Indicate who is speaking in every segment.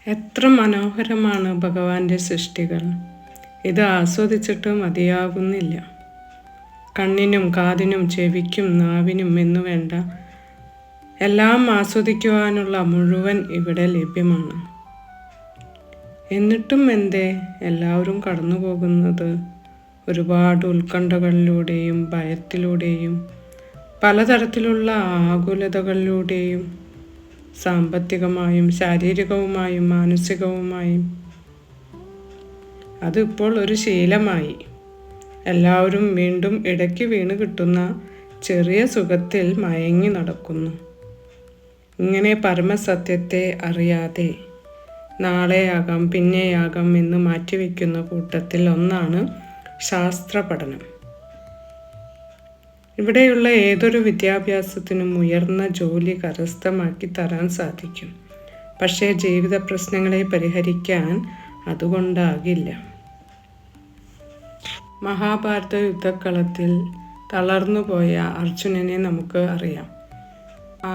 Speaker 1: എത്ര മനോഹരമാണ് ഭഗവാന്റെ സൃഷ്ടികൾ. ഇത് ആസ്വദിച്ചിട്ട് മതിയാകുന്നില്ല. കണ്ണിനും കാതിനും ചെവിക്കും നാവിനും എന്നു വേണ്ട എല്ലാം ആസ്വദിക്കുവാനുള്ള മുഴുവൻ ഇവിടെ ലഭ്യമാണ്. എന്നിട്ടും എന്തേ എല്ലാവരും കടന്നു പോകുന്നത് ഒരുപാട് ഉത്കണ്ഠകളിലൂടെയും ഭയത്തിലൂടെയും പലതരത്തിലുള്ള ആകുലതകളിലൂടെയും സാമ്പത്തികമായും ശാരീരികവുമായും മാനസികവുമായും. അതിപ്പോൾ ഒരു ശീലമായി. എല്ലാവരും വീണ്ടും ഇടയ്ക്ക് വീണ് കിട്ടുന്ന ചെറിയ സുഖത്തിൽ മയങ്ങി നടക്കുന്നു. ഇങ്ങനെ പരമസത്യത്തെ അറിയാതെ നാളെയാകാം പിന്നെയാകാം എന്ന് മാറ്റിവെക്കുന്ന കൂട്ടത്തിൽ ഒന്നാണ് ശാസ്ത്ര പഠനം. ഇവിടെയുള്ള ഏതൊരു വിദ്യാഭ്യാസത്തിനും ഉയർന്ന ജോലി കരസ്ഥമാക്കി തരാൻ സാധിക്കും. പക്ഷേ ജീവിത പ്രശ്നങ്ങളെ പരിഹരിക്കാൻ അതുകൊണ്ടാകില്ല. മഹാഭാരത യുദ്ധക്കളത്തിൽ തളർന്നുപോയ അർജുനനെ നമുക്ക് അറിയാം.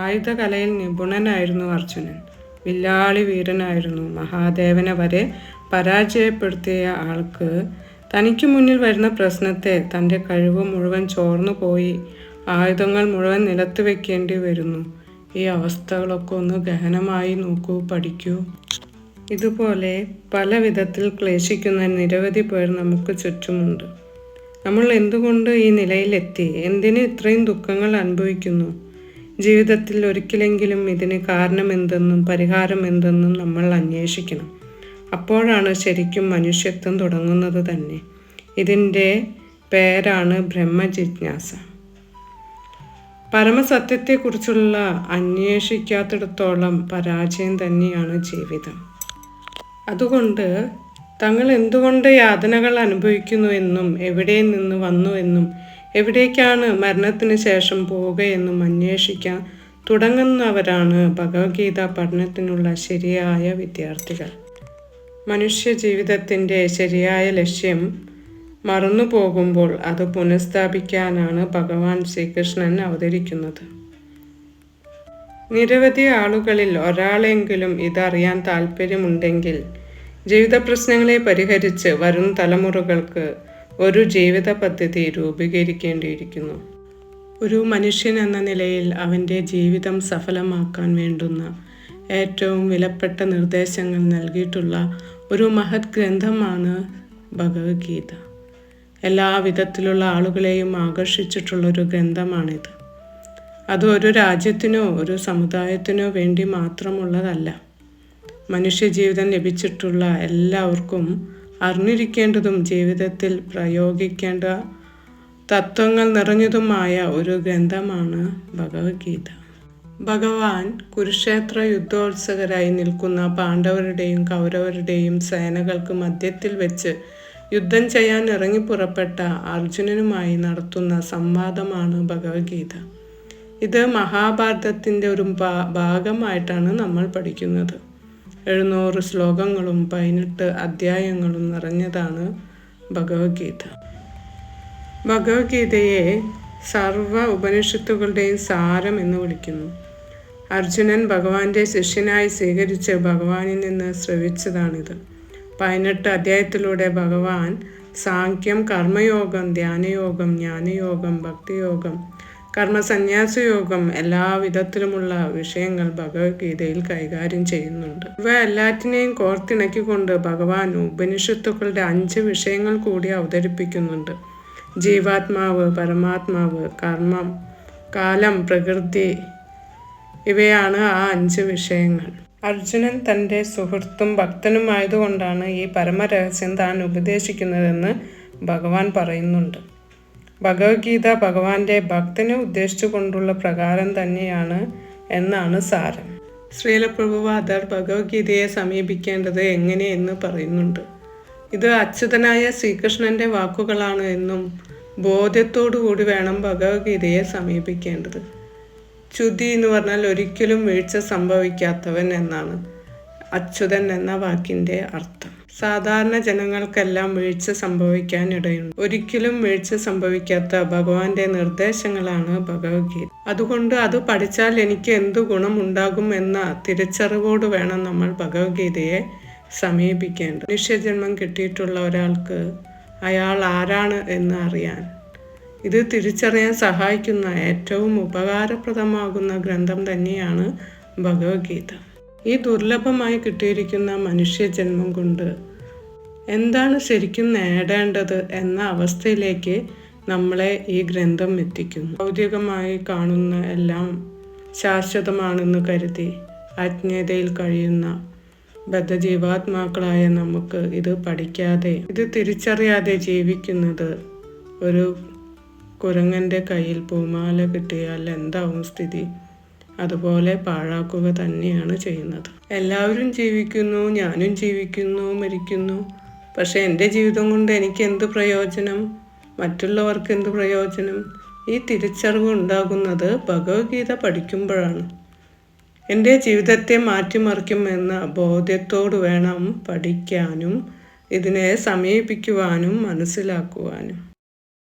Speaker 1: ആയുധകലയിൽ നിപുണനായിരുന്നു അർജുനൻ. വില്ലാളി വീരനായിരുന്നു. മഹാദേവനെ വരെ പരാജയപ്പെടുത്തിയ ആൾക്ക് തനിക്ക് മുന്നിൽ വരുന്ന പ്രശ്നത്തെ തൻ്റെ കഴിവ് മുഴുവൻ ചോർന്നു പോയി ആയുധങ്ങൾ മുഴുവൻ നിലത്ത് വെക്കേണ്ടി വരുന്നു. ഈ അവസ്ഥകളൊക്കെ ഒന്ന് ഗഹനമായി നോക്കൂ, പഠിക്കൂ. ഇതുപോലെ പല വിധത്തിൽ ക്ലേശിക്കുന്ന നിരവധി പേർ നമുക്ക് ചുറ്റുമുണ്ട്. നമ്മൾ എന്തുകൊണ്ട് ഈ നിലയിലെത്തി? എന്തിന് ഇത്രയും ദുഃഖങ്ങൾ അനുഭവിക്കുന്നു? ജീവിതത്തിൽ ഒരിക്കലെങ്കിലും ഇതിന് കാരണമെന്തെന്നും പരിഹാരം എന്തെന്നും നമ്മൾ അന്വേഷിക്കണം. അപ്പോഴാണ് ശരിക്കും മനുഷ്യത്വം തുടങ്ങുന്നത് തന്നെ. ഇതിൻ്റെ പേരാണ് ബ്രഹ്മജിജ്ഞാസ. പരമസത്യത്തെക്കുറിച്ചുള്ള അന്വേഷിക്കാത്തിടത്തോളം പരാജയം തന്നെയാണ് ജീവിതം. അതുകൊണ്ട് തങ്ങൾ എന്തുകൊണ്ട് യാതനകൾ അനുഭവിക്കുന്നുവെന്നും എവിടെ നിന്ന് വന്നുവെന്നും എവിടേക്കാണ് മരണത്തിന് ശേഷം പോവുകയെന്നും അന്വേഷിക്കാൻ തുടങ്ങുന്നവരാണ് ഭഗവത്ഗീത പഠനത്തിനുള്ള ശരിയായ വിദ്യാർത്ഥികൾ. മനുഷ്യ ജീവിതത്തിൻ്റെ ശരിയായ ലക്ഷ്യം മറന്നു പോകുമ്പോൾ അത് പുനഃസ്ഥാപിക്കാനാണ് ഭഗവാൻ ശ്രീകൃഷ്ണൻ അവതരിക്കുന്നത്. നിരവധി ആളുകളിൽ ഒരാളെങ്കിലും ഇതറിയാൻ താല്പര്യമുണ്ടെങ്കിൽ ജീവിത പ്രശ്നങ്ങളെ പരിഹരിച്ച് വരും തലമുറകൾക്ക് ഒരു ജീവിത പദ്ധതി രൂപീകരിക്കേണ്ടിയിരിക്കുന്നു. ഒരു മനുഷ്യൻ എന്ന നിലയിൽ അവൻ്റെ ജീവിതം സഫലമാക്കാൻ വേണ്ടുന്ന ഏറ്റവും വിലപ്പെട്ട നിർദ്ദേശങ്ങൾ നൽകിയിട്ടുള്ള ഒരു മഹത് ഗ്രന്ഥമാണ് ഭഗവത്ഗീത. എല്ലാ വിധത്തിലുള്ള ആളുകളെയും ആകർഷിച്ചിട്ടുള്ളൊരു ഗ്രന്ഥമാണിത്. അത് ഒരു രാജ്യത്തിനോ ഒരു സമുദായത്തിനോ വേണ്ടി മാത്രമുള്ളതല്ല. മനുഷ്യജീവിതം ലഭിച്ചിട്ടുള്ള എല്ലാവർക്കും അറിഞ്ഞിരിക്കേണ്ടതും ജീവിതത്തിൽ പ്രയോഗിക്കേണ്ട തത്വങ്ങൾ നിറഞ്ഞതുമായ ഒരു ഗ്രന്ഥമാണ് ഭഗവത്ഗീത. ഭഗവാൻ കുരുക്ഷേത്ര യുദ്ധോത്സുകരായി നിൽക്കുന്ന പാണ്ഡവരുടെയും കൗരവരുടെയും സേനകൾക്ക് മധ്യത്തിൽ വെച്ച് യുദ്ധം ചെയ്യാൻ ഇറങ്ങി പുറപ്പെട്ട അർജുനനുമായി നടത്തുന്ന സംവാദമാണ് ഭഗവത്ഗീത. ഇത് മഹാഭാരതത്തിൻ്റെ ഒരു ഭാഗമായിട്ടാണ് നമ്മൾ പഠിക്കുന്നത്. 700 ശ്ലോകങ്ങളും 18 അധ്യായങ്ങളും നിറഞ്ഞതാണ് ഭഗവത്ഗീത. ഭഗവത്ഗീതയെ സർവ ഉപനിഷത്തുകളുടെയും സാരം എന്ന് വിളിക്കുന്നു. അർജുനൻ ഭഗവാന്റെ ശിഷ്യനായി സ്വീകരിച്ച് ഭഗവാനിൽ നിന്ന് ശ്രവിച്ചതാണിത്. 18 അധ്യായത്തിലൂടെ ഭഗവാൻ സാഖ്യം, കർമ്മയോഗം, ധ്യാനയോഗം, ജ്ഞാനയോഗം, ഭക്തിയോഗം, കർമ്മസന്യാസയോഗം എല്ലാ വിധത്തിലുമുള്ള വിഷയങ്ങൾ ഭഗവത്ഗീതയിൽ കൈകാര്യം ചെയ്യുന്നുണ്ട്. ഇവ എല്ലാറ്റിനെയും കോർത്തിണക്കിക്കൊണ്ട് ഭഗവാൻ ഉപനിഷത്തുക്കളുടെ 5 വിഷയങ്ങൾ കൂടി അവതരിപ്പിക്കുന്നുണ്ട്. ജീവാത്മാവ്, പരമാത്മാവ്, കർമ്മം, കാലം, പ്രകൃതി, ഇവയാണ് ആ 5 വിഷയങ്ങൾ. അർജുനൻ തൻ്റെ സുഹൃത്തും ഭക്തനുമായതുകൊണ്ടാണ് ഈ പരമരഹസ്യം താൻ ഉപദേശിക്കുന്നതെന്ന് ഭഗവാൻ പറയുന്നുണ്ട്. ഭഗവത്ഗീത ഭഗവാന്റെ ഭക്തനെ ഉദ്ദേശിച്ചു കൊണ്ടുള്ള പ്രകാരം തന്നെയാണ് എന്നാണ് സാരം. ശ്രീല പ്രഭുപാദർ ഭഗവത്ഗീതയെ സമീപിക്കേണ്ടത് എങ്ങനെയെന്ന് പറയുന്നുണ്ട്. ഇത് അച്യുതനായ ശ്രീകൃഷ്ണൻ്റെ വാക്കുകളാണ് എന്നും ബോധ്യത്തോടു കൂടി വേണം ഭഗവത്ഗീതയെ സമീപിക്കേണ്ടത്. ച്യുതി എന്ന് പറഞ്ഞാൽ ഒരിക്കലും വീഴ്ച സംഭവിക്കാത്തവൻ എന്നാണ്. അച്യുതൻ എന്ന വാക്കിൻ്റെ അർത്ഥം. സാധാരണ ജനങ്ങൾക്കെല്ലാം വീഴ്ച സംഭവിക്കാൻ ഇടയുണ്ട്. ഒരിക്കലും വീഴ്ച സംഭവിക്കാത്ത ഭഗവാന്റെ നിർദ്ദേശങ്ങളാണ് ഭഗവത്ഗീത. അതുകൊണ്ട് അത് പഠിച്ചാൽ എനിക്ക് എന്തു ഗുണമുണ്ടാകും എന്ന തിരിച്ചറിവോട് വേണം നമ്മൾ ഭഗവത്ഗീതയെ സമീപിക്കേണ്ടത്. മനുഷ്യജന്മം കിട്ടിയിട്ടുള്ള ഒരാൾക്ക് അയാൾ ആരാണ് എന്ന് അറിയാൻ, ഇത് തിരിച്ചറിയാൻ സഹായിക്കുന്ന ഏറ്റവും ഉപകാരപ്രദമാകുന്ന ഗ്രന്ഥം തന്നെയാണ് ഭഗവത്ഗീത. ഈ ദുർലഭമായി കിട്ടിയിരിക്കുന്ന മനുഷ്യജന്മം കൊണ്ട് എന്താണ് ശരിക്കും നേടേണ്ടത് എന്ന അവസ്ഥയിലേക്ക് നമ്മളെ ഈ ഗ്രന്ഥം എത്തിക്കുന്നു. ഭൗതികമായി കാണുന്ന എല്ലാം ശാശ്വതമാണെന്ന് കരുതി അജ്ഞതയിൽ കഴിയുന്ന ബദ്ധജീവാത്മാക്കളായ നമുക്ക് ഇത് പഠിക്കാതെ, ഇത് തിരിച്ചറിയാതെ ജീവിക്കുന്നത് ഒരു കുരങ്ങൻ്റെ കയ്യിൽ പൂമാല കിട്ടിയാൽ എന്താവും സ്ഥിതി? അതുപോലെ പാഴാക്കുക തന്നെയാണ് ചെയ്യുന്നത്. എല്ലാവരും ജീവിക്കുന്നു, ഞാനും ജീവിക്കുന്നു, മരിക്കുന്നു. പക്ഷെ എൻ്റെ ജീവിതം കൊണ്ട് എനിക്ക് എന്ത് പ്രയോജനം? മറ്റുള്ളവർക്ക് എന്ത് പ്രയോജനം? ഈ തിരിച്ചറിവ് ഉണ്ടാകുന്നത് ഭഗവത്ഗീത പഠിക്കുമ്പോഴാണ്. എൻ്റെ ജീവിതത്തെ മാറ്റിമറിക്കുമെന്ന ബോധ്യത്തോട് വേണം പഠിക്കാനും ഇതിനെ സമീപിക്കുവാനും മനസ്സിലാക്കുവാനും.